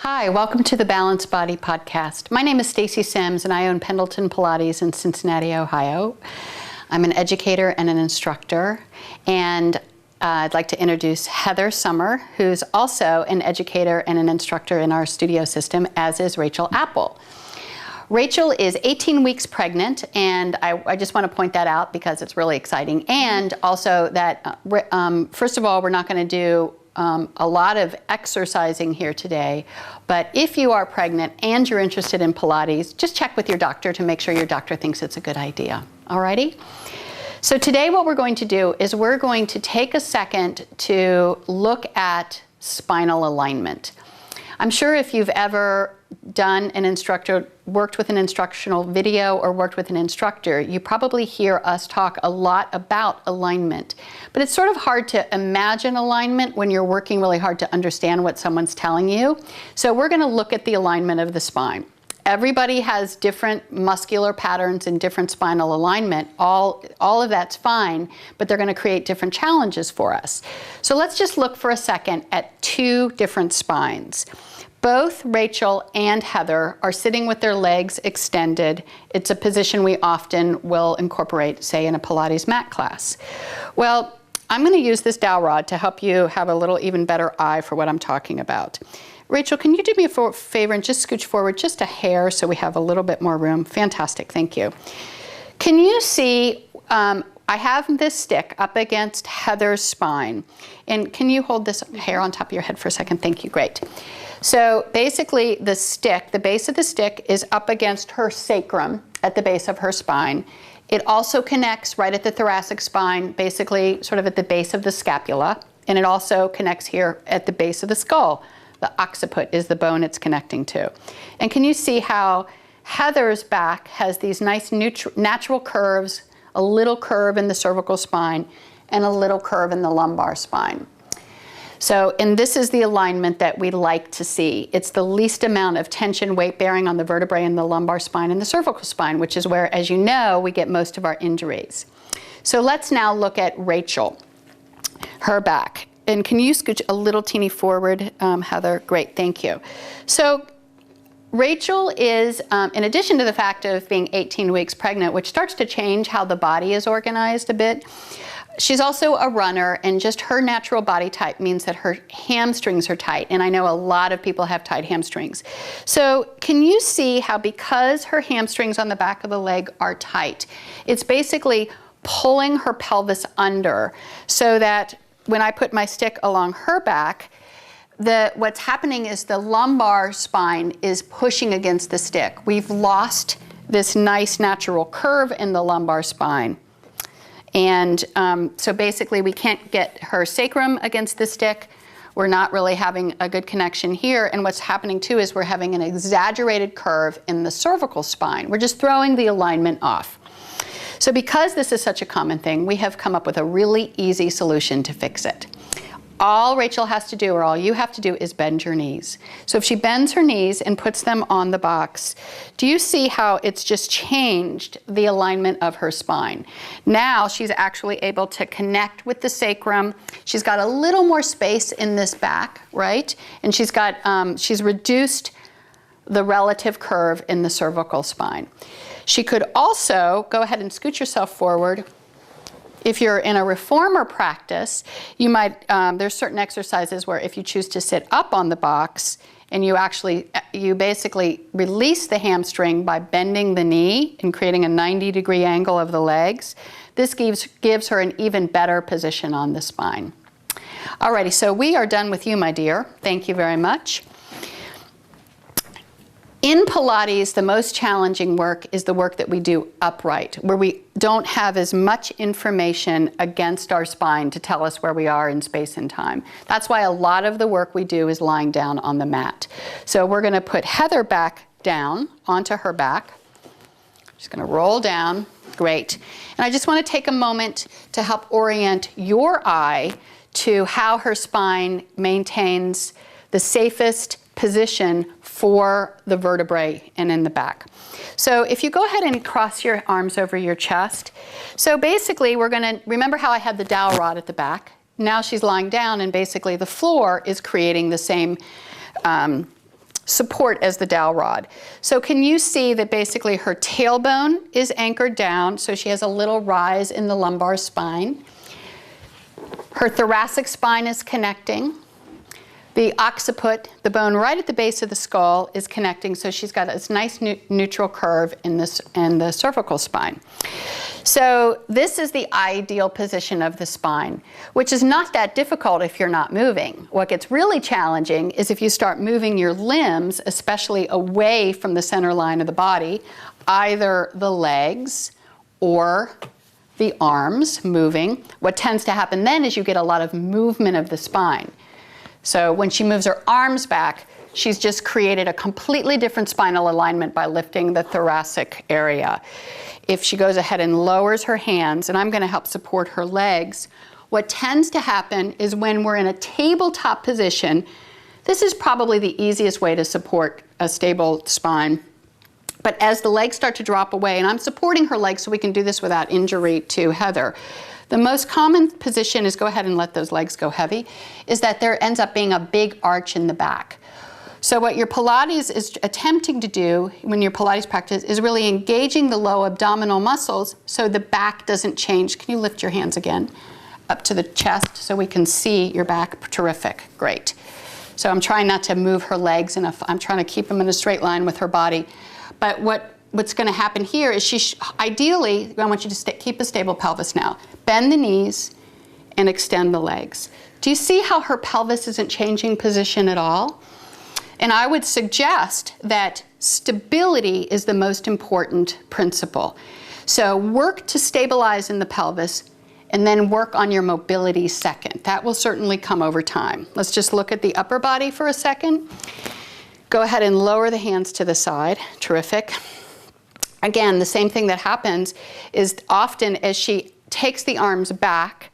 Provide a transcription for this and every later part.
Hi, welcome to the Balanced Body Podcast. My name is Stacy Sims and I own Pendleton Pilates in Cincinnati, Ohio. I'm an educator and an instructor, and I'd like to introduce Heather Sommer, who's also an educator and an instructor in our studio system, as is Rachel Apple. Rachel is 18 weeks pregnant, and I just want to point that out because it's really exciting. And also that, first of all, we're not going to do a lot of exercising here today, but if you are pregnant and you're interested in Pilates, just check with your doctor to make sure your doctor thinks it's a good idea. Alrighty? So today what we're going to do is we're going to take a second to look at spinal alignment. I'm sure if you've ever worked with an instructional video or worked with an instructor, you probably hear us talk a lot about alignment. But it's sort of hard to imagine alignment when you're working really hard to understand what someone's telling you. So we're going to look at the alignment of the spine. Everybody has different muscular patterns and different spinal alignment. All of that's fine, but they're going to create different challenges for us. So let's just look for a second at two different spines. Both Rachel and Heather are sitting with their legs extended. It's a position we often will incorporate, say, in a Pilates mat class. Well, I'm going to use this dowel rod to help you have a little even better eye for what I'm talking about. Rachel, can you do me a favor and just scooch forward just a hair so we have a little bit more room? Fantastic, thank you. Can you see, I have this stick up against Heather's spine. And can you hold this hair on top of your head for a second? Thank you, great. So basically the stick, the base of the stick is up against her sacrum at the base of her spine. It also connects right at the thoracic spine, basically sort of at the base of the scapula. And it also connects here at the base of the skull. The occiput is the bone it's connecting to. And can you see how Heather's back has these nice natural curves, a little curve in the cervical spine and a little curve in the lumbar spine. So, and this is the alignment that we like to see. It's the least amount of tension, weight bearing on the vertebrae in the lumbar spine and the cervical spine, which is where, as you know, we get most of our injuries. So let's now look at Rachel, her back. And can you scooch a little teeny forward, Heather? Great, thank you. So Rachel is, in addition to the fact of being 18 weeks pregnant, which starts to change how the body is organized a bit, she's also a runner, and just her natural body type means that her hamstrings are tight. And I know a lot of people have tight hamstrings. So can you see how, because her hamstrings on the back of the leg are tight, it's basically pulling her pelvis under, so that when I put my stick along her back, what's happening is the lumbar spine is pushing against the stick. We've lost this nice natural curve in the lumbar spine. And so basically we can't get her sacrum against the stick. We're not really having a good connection here. And what's happening too is we're having an exaggerated curve in the cervical spine. We're just throwing the alignment off. So because this is such a common thing, we have come up with a really easy solution to fix it. All Rachel has to do, or all you have to do, is bend your knees. So if she bends her knees and puts them on the box, do you see how it's just changed the alignment of her spine? Now she's actually able to connect with the sacrum. She's got a little more space in this back, right? And she's reduced the relative curve in the cervical spine. She could also go ahead and scoot yourself forward. If you're in a reformer practice, you might, there's certain exercises where if you choose to sit up on the box and you basically release the hamstring by bending the knee and creating a 90-degree angle of the legs, this gives her an even better position on the spine. Alrighty, so we are done with you, my dear. Thank you very much. In Pilates, the most challenging work is the work that we do upright, where we don't have as much information against our spine to tell us where we are in space and time. That's why a lot of the work we do is lying down on the mat. So we're going to put Heather back down onto her back. She's going to roll down. Great. And I just want to take a moment to help orient your eye to how her spine maintains the safest position for the vertebrae and in the back. So if you go ahead and cross your arms over your chest. So basically we're going to, remember how I had the dowel rod at the back? Now she's lying down and basically the floor is creating the same support as the dowel rod. So can you see that basically her tailbone is anchored down, so she has a little rise in the lumbar spine. Her thoracic spine is connecting. The occiput, the bone right at the base of the skull, is connecting, so she's got this nice neutral curve in the cervical spine. So this is the ideal position of the spine, which is not that difficult if you're not moving. What gets really challenging is if you start moving your limbs, especially away from the center line of the body, either the legs or the arms moving. What tends to happen then is you get a lot of movement of the spine. So when she moves her arms back, she's just created a completely different spinal alignment by lifting the thoracic area. If she goes ahead and lowers her hands, and I'm going to help support her legs, what tends to happen is when we're in a tabletop position, this is probably the easiest way to support a stable spine. But as the legs start to drop away, and I'm supporting her legs so we can do this without injury to Heather, the most common position is, go ahead and let those legs go heavy, is that there ends up being a big arch in the back. So what your Pilates is attempting to do when your Pilates practice is really engaging the low abdominal muscles so the back doesn't change. Can you lift your hands again up to the chest so we can see your back? Terrific, great. So I'm trying not to move her legs enough. I'm trying to keep them in a straight line with her body. But what's going to happen here is ideally, I want you to keep a stable pelvis now. Bend the knees and extend the legs. Do you see how her pelvis isn't changing position at all? And I would suggest that stability is the most important principle. So work to stabilize in the pelvis and then work on your mobility second. That will certainly come over time. Let's just look at the upper body for a second. Go ahead and lower the hands to the side. Terrific. Again, the same thing that happens is often as she takes the arms back,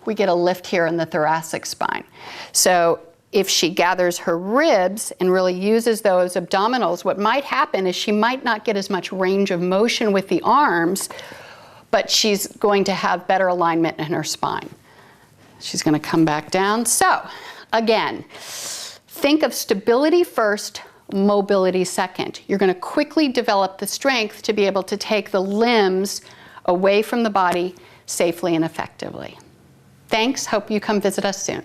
we get a lift here in the thoracic spine. So if she gathers her ribs and really uses those abdominals, what might happen is she might not get as much range of motion with the arms, but she's going to have better alignment in her spine. She's going to come back down. So again, think of stability first, mobility second. You're going to quickly develop the strength to be able to take the limbs away from the body safely and effectively. Thanks. Hope you come visit us soon.